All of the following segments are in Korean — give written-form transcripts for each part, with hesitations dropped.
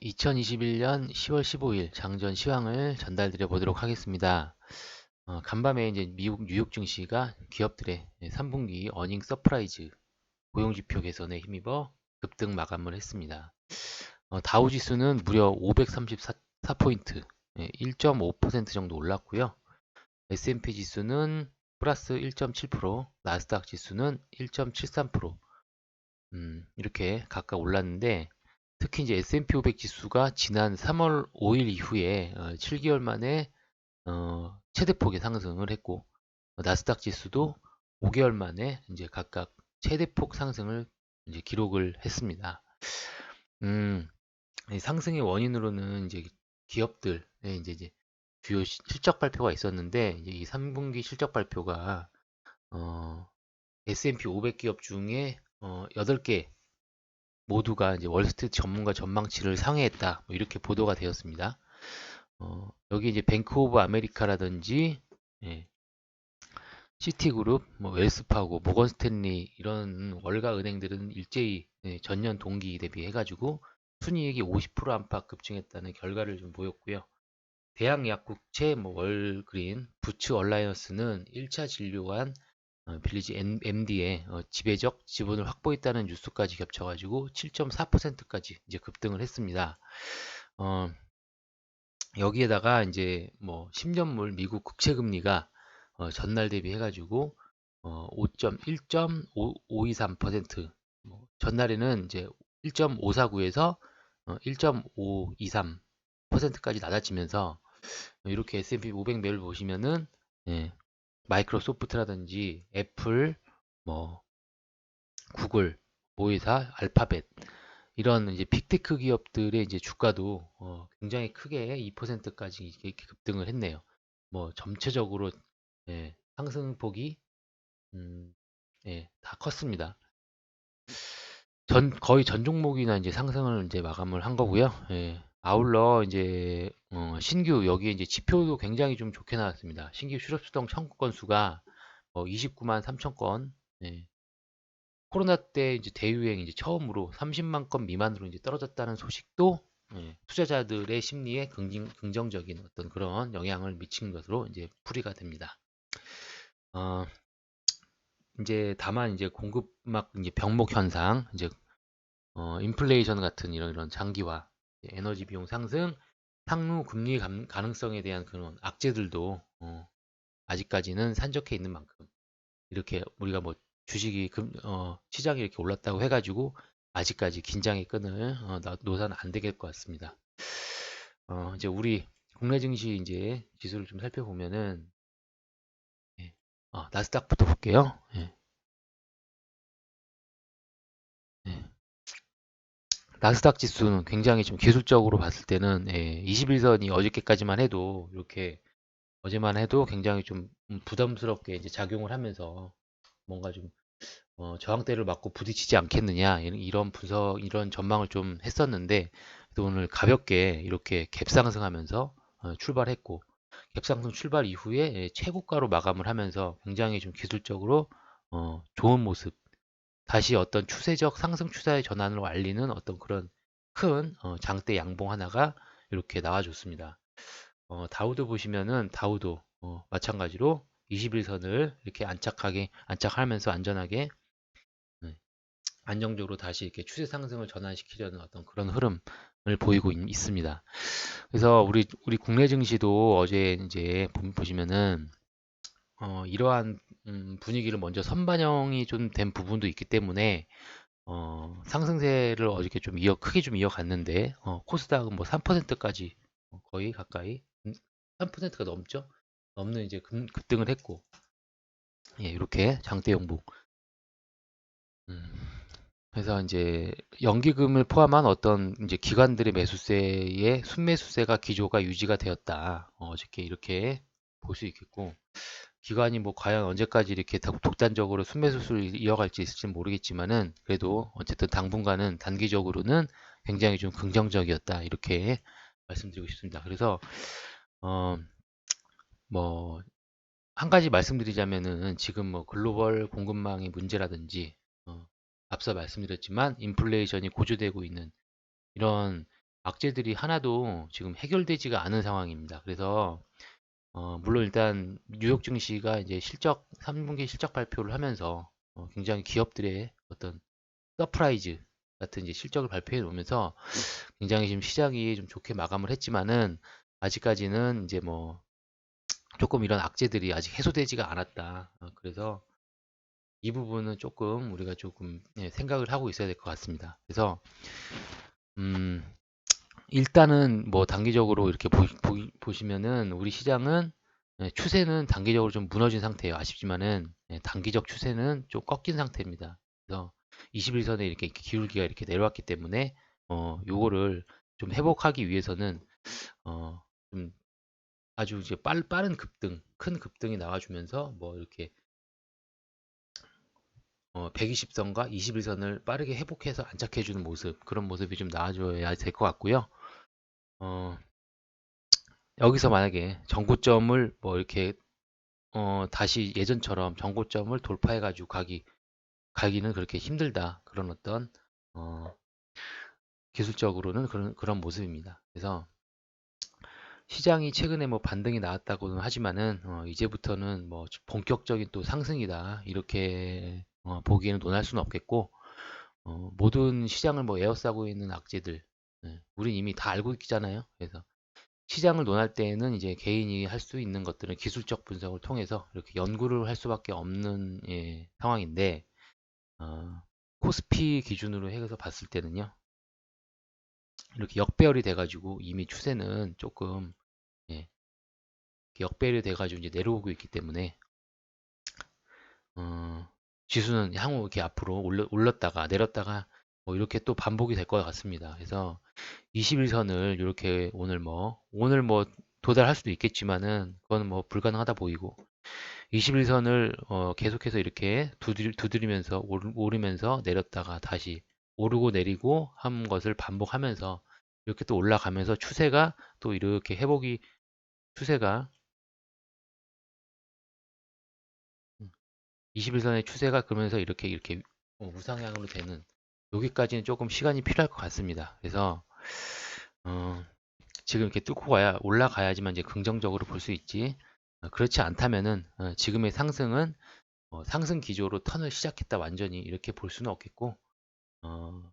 2021년 10월 15일 장전 시황을 전달드려 보도록 하겠습니다. 간밤에 이제 미국 뉴욕 증시가 기업들의 3분기 어닝 서프라이즈 고용지표 개선에 힘입어 급등 마감을 했습니다. 다우 지수는 무려 534포인트, 1.5% 정도 올랐고요. S&P 지수는 플러스 1.7%, 나스닥 지수는 1.73%, 이렇게 각각 올랐는데 특히 이제 S&P 500 지수가 지난 3월 5일 이후에 7개월 만에 최대폭의 상승을 했고 나스닥 지수도 5개월 만에 이제 각각 최대폭 상승을 이제 기록을 했습니다. 이 상승의 원인으로는 이제 기업들의 이제 주요 실적 발표가 있었는데 이제 이 3분기 실적 발표가 S&P 500 기업 중에 8개 모두가 이제 월스트리트 전문가 전망치를 상회했다. 뭐 이렇게 보도가 되었습니다. 여기 이제 뱅크 오브 아메리카라든지 예, 시티그룹, 뭐 웰스파고, 모건 스탠리 이런 월가 은행들은 일제히 전년 동기 대비해 가지고 순이익이 50% 안팎 급증했다는 결과를 좀 보였고요. 대학 약국채, 뭐 월그린, 부츠 얼라이언스는 1차 진료관 빌리지 MD에 지배적 지분을 확보했다는 뉴스까지 겹쳐가지고 7.4%까지 이제 급등을 했습니다. 여기에다가 이제 뭐 10년물 미국 국채 금리가 전날 대비해가지고 1.523%, 전날에는 이제 1.549에서 1.523%까지 낮아지면서 이렇게 S&P 500매를 보시면은 예, 마이크로소프트라든지 애플, 뭐 구글, 모회사, 알파벳 이런 이제 빅테크 기업들의 이제 주가도 굉장히 크게 2%까지 이렇게 급등을 했네요. 뭐 전체적으로 상승폭이 다 컸습니다. 거의 전 종목이나 이제 상승을 이제 마감을 한 거고요. 아울러 이제 신규 여기에 이제 지표도 굉장히 좀 좋게 나왔습니다. 신규 실업수당 청구 건수가 29만 3천 건. 코로나 때 이제 대유행 이제 처음으로 30만 건 미만으로 이제 떨어졌다는 소식도 투자자들의 심리에 긍정적인 어떤 그런 영향을 미친 것으로 이제 풀이가 됩니다. 이제 다만 이제 공급막 이제 병목 현상, 이제 인플레이션 같은 이런 장기화, 에너지 비용 상승, 향후 금리 가능성에 대한 그런 악재들도 아직까지는 산적해 있는 만큼 이렇게 우리가 뭐 주식이 시장이 이렇게 올랐다고 해가지고 아직까지 긴장의 끈을 놓아서는 안 될 것 같습니다. 이제 우리 국내 증시 이제 지수를 좀 살펴보면은 예, 나스닥부터 볼게요. 예, 예. 나스닥 지수는 굉장히 좀 기술적으로 봤을 때는 21선이 어저께까지만 해도 이렇게 어제만 해도 굉장히 좀 부담스럽게 이제 작용을 하면서 뭔가 좀 저항대를 맞고 부딪히지 않겠느냐 이런 분석 이런 전망을 좀 했었는데 또 오늘 가볍게 이렇게 갭상승하면서 출발했고 갭상승 출발 이후에 최고가로 마감을 하면서 굉장히 좀 기술적으로 좋은 모습 다시 어떤 추세적 상승 추세의 전환을 알리는 어떤 그런 큰 장대 양봉 하나가 이렇게 나와줬습니다. 다우도 보시면은 다우도 마찬가지로 21선을 이렇게 안착하면서 안전하게 안정적으로 다시 이렇게 추세 상승을 전환시키려는 어떤 그런 흐름을 보이고 있습니다. 그래서 우리 국내 증시도 어제 이제 보시면은 이러한 분위기를 먼저 선반영이 좀 된 부분도 있기 때문에 상승세를 어저께 좀 크게 좀 이어갔는데 코스닥은 뭐 3%까지 거의 가까이 3%가 넘죠? 넘는 이제 급등을 했고 이렇게 장대 영봉 그래서 이제 연기금을 포함한 어떤 이제 기관들의 매수세의 순매수세가 기조가 유지가 되었다. 어저께 이렇게 볼 수 있겠고 기관이 뭐 과연 언제까지 이렇게 독단적으로 순매수를 이어갈지 있을지는 모르겠지만은 그래도 어쨌든 당분간은 단기적으로는 굉장히 좀 긍정적이었다. 이렇게 말씀드리고 싶습니다. 그래서 뭐 한 가지 말씀드리자면은 지금 뭐 글로벌 공급망의 문제라든지 앞서 말씀드렸지만 인플레이션이 고조되고 있는 이런 악재들이 하나도 지금 해결되지가 않은 상황입니다. 그래서 물론 일단 뉴욕 증시가 이제 3분기 실적 발표를 하면서 굉장히 기업들의 어떤 서프라이즈 같은 이제 실적을 발표해 놓으면서 굉장히 지금 시장이 좀 좋게 마감을 했지만은 아직까지는 이제 뭐 조금 이런 악재들이 아직 해소되지가 않았다. 그래서 이 부분은 조금 우리가 조금 생각을 하고 있어야 될 것 같습니다. 그래서 음, 일단은 뭐 단기적으로 이렇게 보시면은 우리 시장은 추세는 단기적으로 좀 무너진 상태예요. 아쉽지만은 단기적 추세는 좀 꺾인 상태입니다. 그래서 21선에 이렇게 기울기가 이렇게 내려왔기 때문에 요거를 좀 회복하기 위해서는 좀 아주 이제 빠른 급등, 큰 급등이 나와주면서 뭐 이렇게 120선과 21선을 빠르게 회복해서 안착해주는 모습, 그런 모습이 좀 나와줘야 될 것 같고요. 여기서 만약에 전고점을 뭐 이렇게 다시 예전처럼 전고점을 돌파해가지고 가기는 그렇게 힘들다. 그런 어떤 기술적으로는 그런 모습입니다. 그래서 시장이 최근에 뭐 반등이 나왔다고는 하지만은 이제부터는 뭐 본격적인 또 상승이다. 이렇게 보기에는 논할 수는 없겠고 모든 시장을 뭐 에워싸고 있는 악재들 우린 이미 다 알고 있잖아요. 그래서 시장을 논할 때에는 이제 개인이 할 수 있는 것들은 기술적 분석을 통해서 이렇게 연구를 할 수밖에 없는 상황인데 코스피 기준으로 해서 봤을 때는요. 이렇게 역배열이 돼가지고 이미 추세는 조금 예, 역배열이 돼가지고 이제 내려오고 있기 때문에 지수는 향후 이렇게 앞으로 올랐다가 내렸다가 뭐 이렇게 또 반복이 될 것 같습니다. 그래서 21선을 이렇게 오늘 뭐 도달할 수도 있겠지만은 그거는 뭐 불가능하다 보이고 21선을 계속해서 이렇게 두드리면서 오르면서 내렸다가 다시 오르고 내리고 한 것을 반복하면서 이렇게 또 올라가면서 추세가 또 이렇게 추세가 21선의 추세가 그러면서 이렇게 우상향으로 되는 여기까지는 조금 시간이 필요할 것 같습니다. 그래서 어, 지금 이렇게 뚫고 올라가야지만 이제 긍정적으로 볼 수 있지. 그렇지 않다면은 지금의 상승은 상승 기조로 턴을 시작했다 완전히 이렇게 볼 수는 없겠고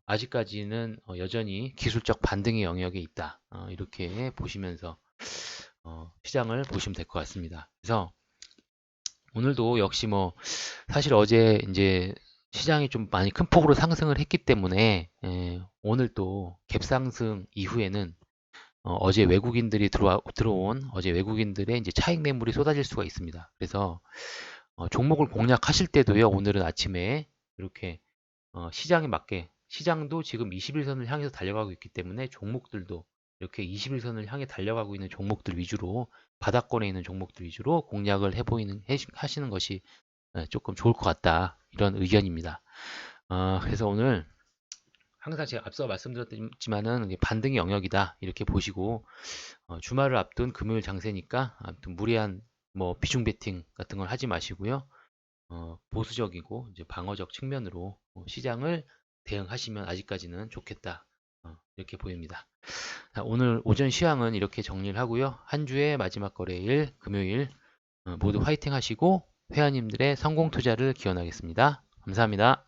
아직까지는 여전히 기술적 반등의 영역에 있다. 이렇게 보시면서 시장을 보시면 될 것 같습니다. 그래서 오늘도 역시 뭐 사실 어제 이제 시장이 좀 많이 큰 폭으로 상승을 했기 때문에 오늘 또 갭상승 이후에는 어제 외국인들이 들어온 어제 외국인들의 이제 차익 매물이 쏟아질 수가 있습니다. 그래서 종목을 공략하실 때도요. 오늘은 아침에 이렇게 시장에 맞게 시장도 지금 21선을 향해서 달려가고 있기 때문에 종목들도 이렇게 21선을 향해 달려가고 있는 종목들 위주로 바닥권에 있는 종목들 위주로 공략을 하시는 것이 조금 좋을 것 같다. 이런 의견입니다. 그래서 오늘 항상 제가 앞서 말씀드렸지만은 반등의 영역이다. 이렇게 보시고 주말을 앞둔 금요일 장세니까 아무튼 무리한 뭐 비중 베팅 같은 걸 하지 마시고요. 보수적이고 이제 방어적 측면으로 시장을 대응하시면 아직까지는 좋겠다. 이렇게 보입니다. 자, 오늘 오전 시황은 이렇게 정리를 하고요. 한 주의 마지막 거래일 금요일 모두 화이팅 하시고 회원님들의 성공 투자를 기원하겠습니다. 감사합니다.